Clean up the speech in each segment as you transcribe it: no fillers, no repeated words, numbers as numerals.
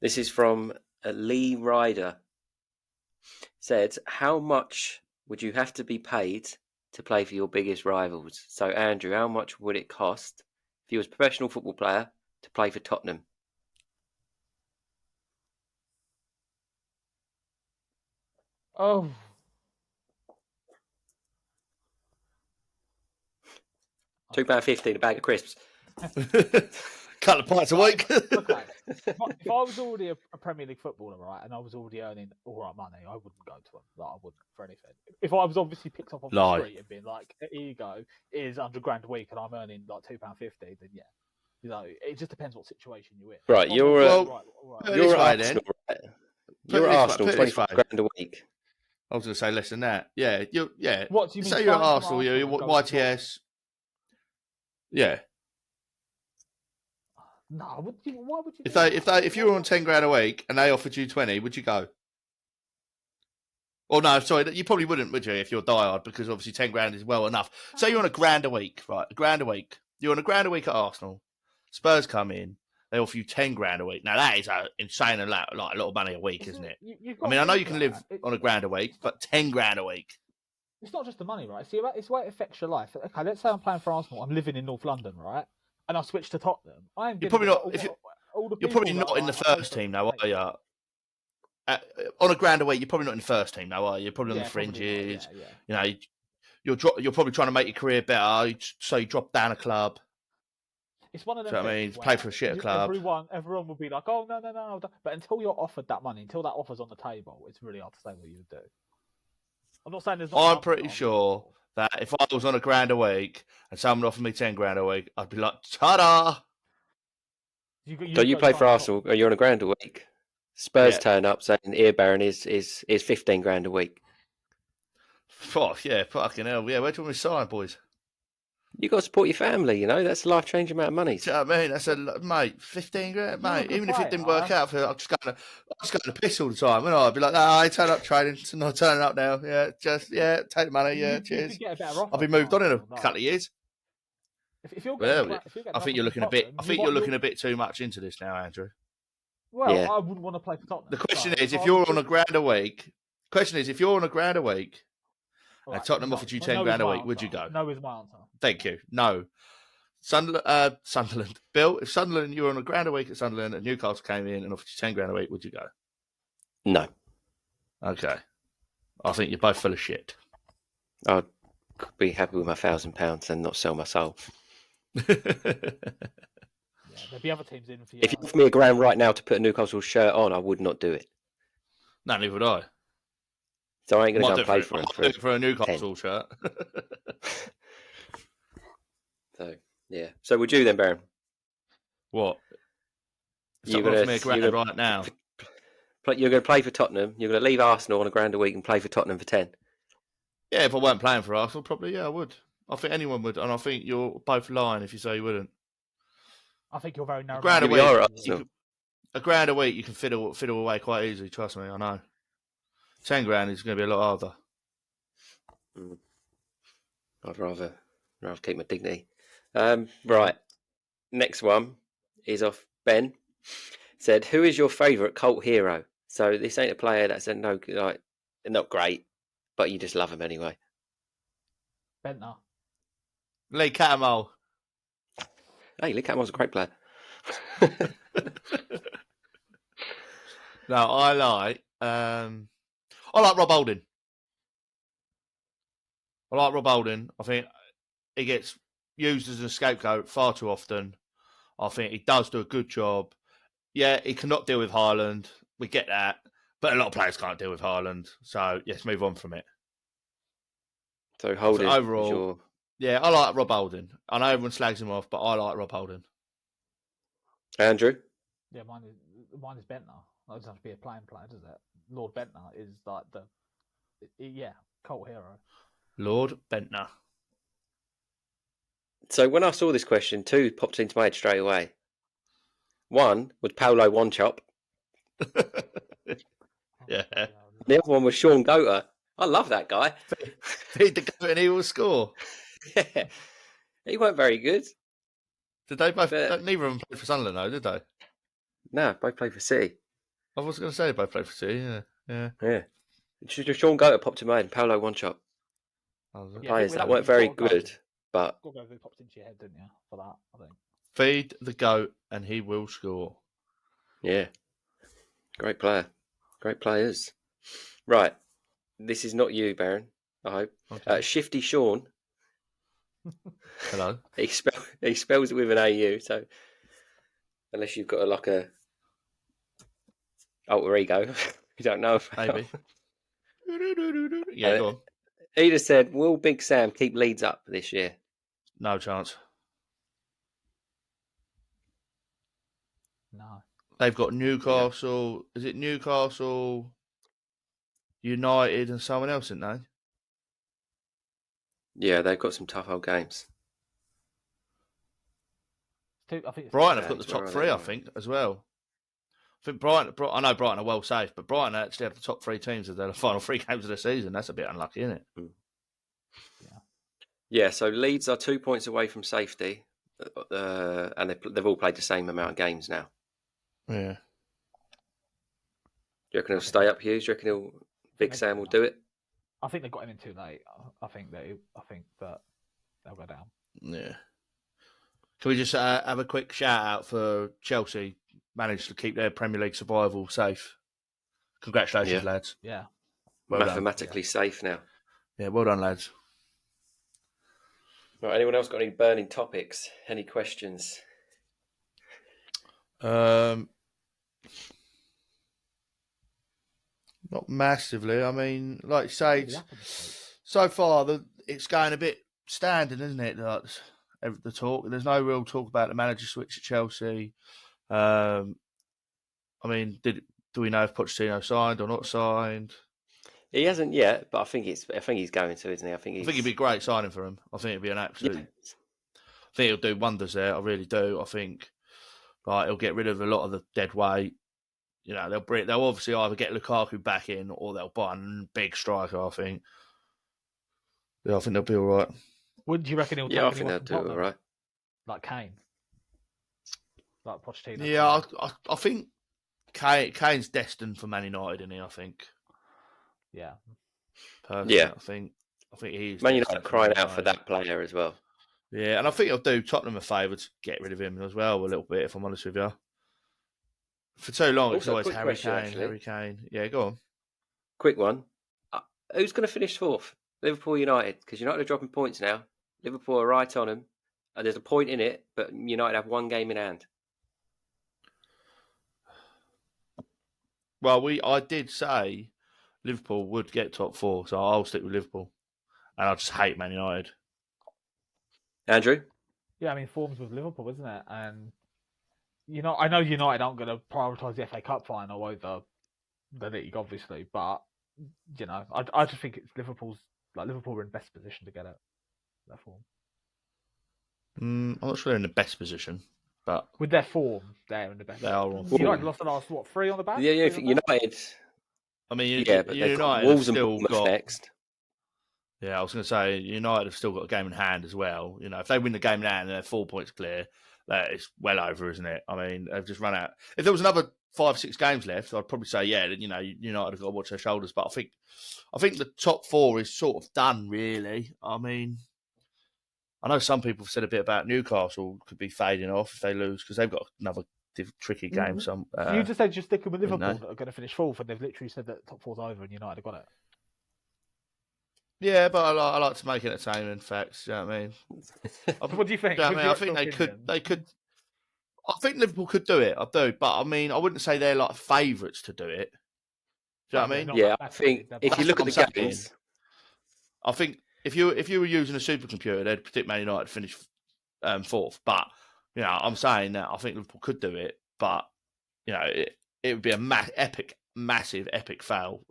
This is from Lee Ryder. Said, how much would you have to be paid to play for your biggest rivals? So, Andrew, how much would it cost if you was a professional football player to play for Tottenham? Oh, £2.50 a bag of crisps. Couple of pints a week. okay. If I was already a Premier League footballer, right, and I was already earning all right money, I wouldn't go to him. Like, I wouldn't for anything. If I was obviously picked up off the street and been like, "Here you go, here's £100 a week," and I'm earning like £2.50, then yeah, you know, it just depends what situation you're in. Right, you're Arsenal, right? You're at Arsenal, 25 grand a week. I was going to say less than that. Yeah, yeah. What do you mean? Say you're at Arsenal, you're YTS. Yeah. No, why would you? If you were on 10 grand a week and they offered you 20, would you go? Well, no, sorry, you probably wouldn't, would you, if you're diehard, because obviously 10 grand is well enough. Say you're on £1,000 a week, right? £1,000 a week. You're on £1,000 a week at Arsenal. Spurs come in, they offer you 10 grand a week. Now that is insane, like a lot of money a week, isn't it? I mean, I know you can live on £1,000 a week, but 10 grand a week. It's not just the money, right? See, it's the way it affects your life. Okay, let's say I'm playing for Arsenal. I'm living in North London, right? And I switch to Tottenham. You're probably not. You're probably not in the first team now, are you? On £1,000 a week, you're probably not in the first team now, are you? You're probably on the fringes. You know, you're probably trying to make your career better, so you drop down a club. It's one of them. So, I mean, play for a shitter club. Everyone will be like, "Oh no!" But until you're offered that money, until that offer's on the table, it's really hard to say what you would do. I'm not saying there's. I'm pretty sure that if I was on £1,000 a week and someone offered me 10 grand a week, I'd be like, ta-da! So you play for Arsenal, or you're on £1,000 a week. Spurs turn up saying Ear Baron is 15 grand a week. Oh, yeah, fucking hell. Yeah, where do you want me to sign, boys? You got to support your family, you know. That's a life-changing amount of money. Do you know what I mean? That's mate, 15 grand, mate. Even if it didn't work out for, I'm just going to piss all the time. And I'd be like, I turn up training, so not turning up now. Yeah, take the money. Yeah, cheers. I'll be moved on in a couple of years. I think you're looking a bit. I think you're looking a bit too much into this now, Andrew. Well, yeah. I wouldn't want to play for Tottenham. The question is, if you're on £1,000 a week. And Tottenham offered you 10 grand a week, would you go? No is my answer. Thank you. No. Sunderland. Bill, if Sunderland, you were on £1,000 a week at Sunderland and Newcastle came in and offered you 10 grand a week, would you go? No. Okay. I think you're both full of shit. I'd be happy with my £1,000 and not sell my soul. There'd be other teams in for you. If you offer me £1,000 right now to put a Newcastle shirt on, I would not do it. No, neither would I. So I ain't going to go and play for him. I'll do it for a Newcastle shirt. So, yeah. So would you then, Baron? What? You're going to offer me £1,000 right now? You're going to play for Tottenham. You're going to leave Arsenal on £1,000 a week and play for Tottenham for 10. Yeah, if I weren't playing for Arsenal, probably, I would. I think anyone would. And I think you're both lying if you say you wouldn't. I think you're very narrow. £1,000 a week, you can fiddle away quite easily. Trust me, I know. 10 grand is going to be a lot harder. I'd rather keep my dignity. Right. Next one is off Ben. Said, who is your favourite cult hero? So this ain't a player that's not great, but you just love him anyway. Bentner. Lee Cattermole. Hey, Lee Cattermole's a great player. No, I like Rob Holding. I think he gets used as a scapegoat far too often. I think he does do a good job. Yeah, he cannot deal with Haaland. We get that. But a lot of players can't deal with Haaland. So, let's move on from it. So, Holding overall, yeah, I like Rob Holding. I know everyone slags him off, but I like Rob Holding. Andrew? Yeah, mine is Bentner. That doesn't have to be a playing player, does it? Lord Bentner is like cult hero. Lord Bentner. So when I saw this question, two popped into my head straight away. One was Paolo Wanchop. Yeah. The other one was Sean Goater. I love that guy. Feed the goat and he will score. Yeah. He weren't very good. Did they both? Neither of them played for Sunderland, though, did they? No, both played for City. I was going to say they both played for City. Yeah. Yeah. Sean Goater popped in my head and Paolo One-Shot. Yeah, I think Players with that that, weren't you've very got to go- good, but Got to go who popped into your head, didn't you? For that, I think. Feed the goat and he will score. yeah. Great player. Great players. Right. This is not you, Baron, I hope. Okay. Shifty Sean. Hello. He spells it with an AU, so unless you've got like a alter ego, you don't know about. Maybe. Yeah, go on. He just said, will Big Sam keep Leeds up this year? No chance. No. They've got Newcastle. Is it Newcastle, United, and someone else, isn't they? Yeah, they've got some tough old games. I think it's Brighton have got the Games, where top are three, they? I think, as well. I think Brighton. I know Brighton are well safe, but Brighton actually have the top three teams of their final 3 games of the season. That's a bit unlucky, isn't it? Yeah, so Leeds are 2 points away from safety, and they've all played the same amount of games now. Yeah. Do you reckon he'll stay up, Hughes? Do you reckon Big Sam will do it? I think they got him in too late. I think that they'll go down. Yeah. Can we just have a quick shout out for Chelsea? Managed to keep their Premier League survival safe. Congratulations, Yeah. lads. Yeah. Well done. Mathematically safe now. Yeah, well done, lads. Right, anyone else got any burning topics? Any questions? Not massively. I mean, like you say, Really happened this week. so far it's going a bit standard, isn't it? Like, the talk. There's no real talk about the manager switch at Chelsea. I mean, do we know if Pochettino signed or not signed? He hasn't yet, but I think he's going to, isn't he? I think it'd be a great signing for him. I think it'd be an absolute. Yeah. I think he'll do wonders there. I really do. I think he'll get rid of a lot of the dead weight. You know, they'll obviously either get Lukaku back in or they'll buy a big striker. I think. Yeah, I think they'll be all right. Wouldn't you reckon he'll take Yeah, I think anyone they'll from do all Tottenham? right. Like Kane? Like Pochettino? Yeah, I think Kane's destined for Man United, isn't he? I think. Yeah. Personally, Yeah. I think he's Man destined United for crying Man out for United. that player as well. Yeah, and I think he'll do Tottenham a favour to get rid of him as well a little bit, if I'm honest with you. For too long, it's Also, always quick Harry question, Kane, actually. Harry Kane. Yeah, go on. Quick one. Who's going to finish fourth? Liverpool, United, because United are dropping points now. Liverpool are right on them. There's a point in it, but United have one game in hand. Well, I did say Liverpool would get top 4, so I'll stick with Liverpool. And I just hate Man United. Andrew? Yeah, I mean, form's with Liverpool, isn't it? And I know United aren't going to prioritise the FA Cup final over the league, obviously, but I just think it's Liverpool are in best position to get it. Their form. I'm not sure they're in the best position, but With their form, they're in the best. they are on form. United lost the last 3 on the back. Yeah, I 3 think on the back? United. I mean, Yeah, but they've got United Wolves have and still Bournemouth got. next. Yeah, I was going to say United have still got a game in hand as well. You know, if they win the game in hand and they're 4 points clear, that is well over, isn't it? I mean, they've just run out. If there was another 5-6 games left, I'd probably say, yeah, United have got to watch their shoulders. But I think the top 4 is sort of done, really. I mean, I know some people have said a bit about Newcastle could be fading off if they lose because they've got another tricky game. You just said you're sticking with Liverpool they? that are going to finish 4th, and they've literally said that top 4's over and United have got it. Yeah, but I like to make entertainment facts. You know what I mean? What do you think? I mean, I think they could. I think Liverpool could do it. I do, but I mean, I wouldn't say they're like favourites to do it. Do you know what I mean? Yeah, I think if you look at the games, I think if you were using a supercomputer, they'd predict Man United finish 4th. But I'm saying that I think Liverpool could do it, but it would be a massive, epic fail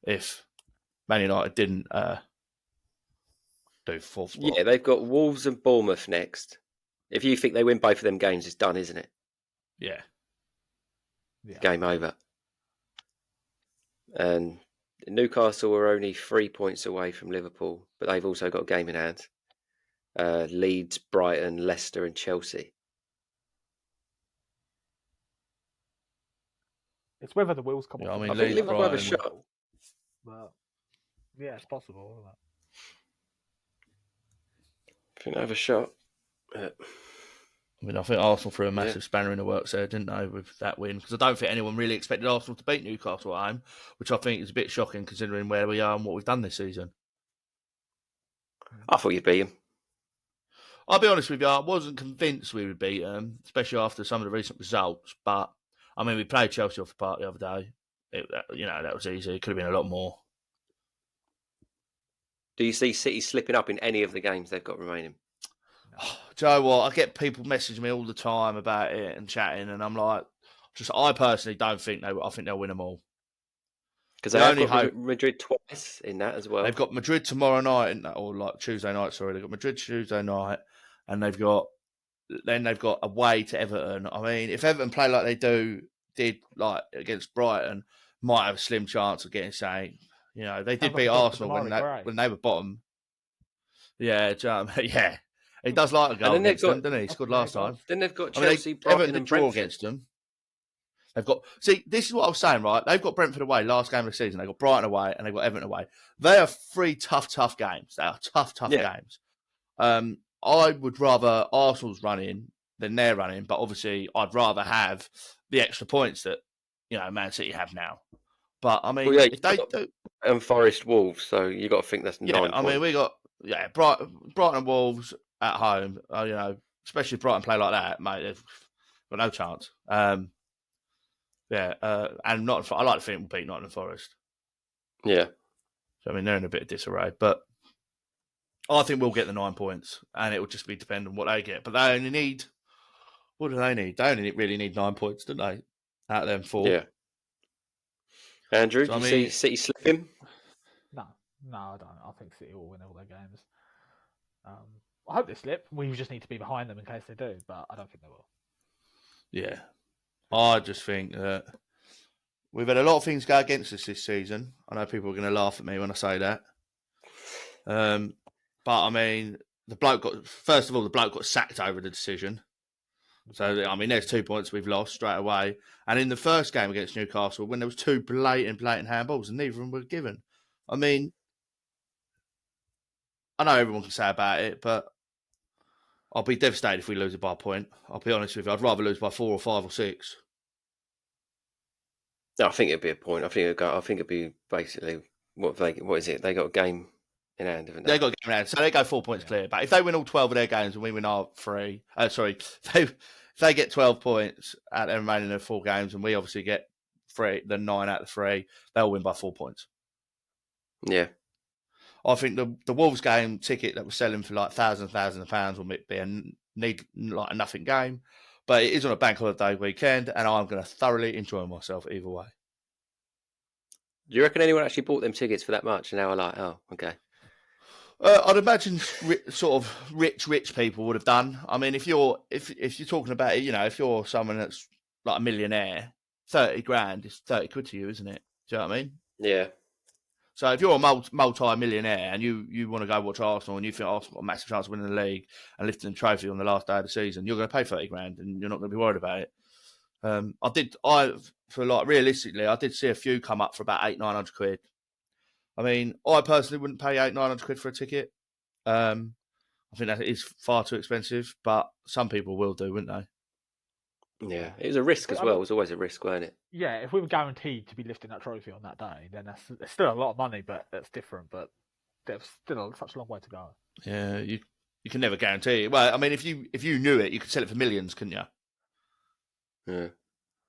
if Man United didn't do 4th spot. Yeah, they've got Wolves and Bournemouth next. If you think they win both of them games, it's done, isn't it? Yeah. Game over. And Newcastle are only 3 points away from Liverpool, but they've also got a game in hand. Leeds, Brighton, Leicester and Chelsea. It's whether the wheels come Yeah, off. I mean, I think Leeds, Liverpool have a Brighton. shot. But yeah, it's possible. Isn't it? I think they have a shot. I mean, I think Arsenal threw a massive spanner in the works there, didn't they, with that win? Because I don't think anyone really expected Arsenal to beat Newcastle at home, which I think is a bit shocking considering where we are and what we've done this season. I thought you'd beat them. I'll be honest with you, I wasn't convinced we would beat them, especially after some of the recent results. But, I mean, we played Chelsea off the park the other day. That was easy. It could have been a lot more. Do you see City slipping up in any of the games they've got remaining? Do you know what? I get people messaging me all the time about it and chatting, and I'm like, I personally don't think I think they'll win them all. Because they have got Madrid twice in that as well. They've got Madrid tomorrow night, or like Tuesday night. Sorry, they've got Madrid Tuesday night, and they've got away to Everton. I mean, if Everton play like they did like against Brighton, might have a slim chance of getting saying, they did beat Arsenal when they were bottom. Yeah, yeah. He does like a goal against them, doesn't he? He scored last time. Then they've got Chelsea, Brighton, and draw Brentford against them. They've got. See, this is what I was saying, right? They've got Brentford away last game of the season. They've got Brighton away and they've got Everton away. They are three tough games. They are tough games. I would rather Arsenal's running than they're running, but obviously I'd rather have the extra points that Man City have now. But I mean, if they do, and Forest Wolves, so you got to think that's 9 points. I mean, we got Brighton and Wolves at home. Especially if Brighton play like that, mate, they've got no chance. And I like to think we'll beat Nottingham Forest. Yeah. So I mean, they're in a bit of disarray, but I think we'll get the 9 points, and it will just be dependent on what they get. But they only need. What do they need? They only really need 9 points, don't they? Out of them 4. Yeah. Andrew, do you see City slipping? No, I don't. I think City will win all their games. I hope they slip. We just need to be behind them in case they do, but I don't think they will. Yeah. I just think that we've had a lot of things go against us this season. I know people are going to laugh at me when I say that. But I mean, the bloke got sacked over the decision. So, I mean, there's 2 points we've lost straight away. And in the first game against Newcastle, when there was 2 blatant handballs, and neither of them were given. I mean, I know everyone can say about it, but I'll be devastated if we lose it by a point. I'll be honest with you. I'd rather lose by 4 or 5 or 6. No, I think it'd be a point. I think it'd be basically what is it? They got a game in hand, haven't they? They got a game in hand, so they go 4 points clear. But if they win all 12 of their games and we win our 3, if they get 12 points out of their remaining 4 games and we obviously get 9 out of 3, they'll win by 4 points. Yeah. I think the Wolves game ticket that we're selling for like thousands of pounds will be a nothing game, but it is on a bank holiday weekend, and I'm going to thoroughly enjoy myself either way. Do you reckon anyone actually bought them tickets for that much? And now are like, oh, okay. I'd imagine sort of rich people would have done. I mean, if you're talking about it, if you're someone that's like a millionaire, 30 grand is 30 quid to you, isn't it? Do you know what I mean? Yeah. So if you're a multi-millionaire and you want to go watch Arsenal and you think Arsenal got a massive chance of winning the league and lifting the trophy on the last day of the season, you're going to pay 30 grand and you're not going to be worried about it. Realistically, I did see a few come up for about 800-900 quid. I mean, I personally wouldn't pay 800-900 quid for a ticket. I think that is far too expensive, but some people will do, wouldn't they? Yeah, it was a risk as well. It was always a risk, wasn't it? Yeah, if we were guaranteed to be lifting that trophy on that day, then it's still a lot of money, but that's different. But there's still such a long way to go. Yeah, you can never guarantee it. Well, I mean, if you knew it, you could sell it for millions, couldn't you? Yeah.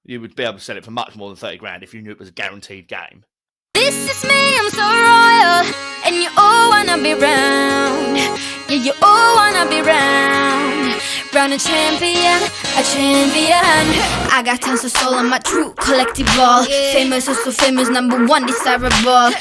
You would be able to sell it for much more than 30 grand if you knew it was a guaranteed game. This is me, I'm so royal, and you all wanna be round. Yeah, you all wanna be round. Round a champion. I got tons of soul on my true collective ball. Famous, so famous, #1 desirable.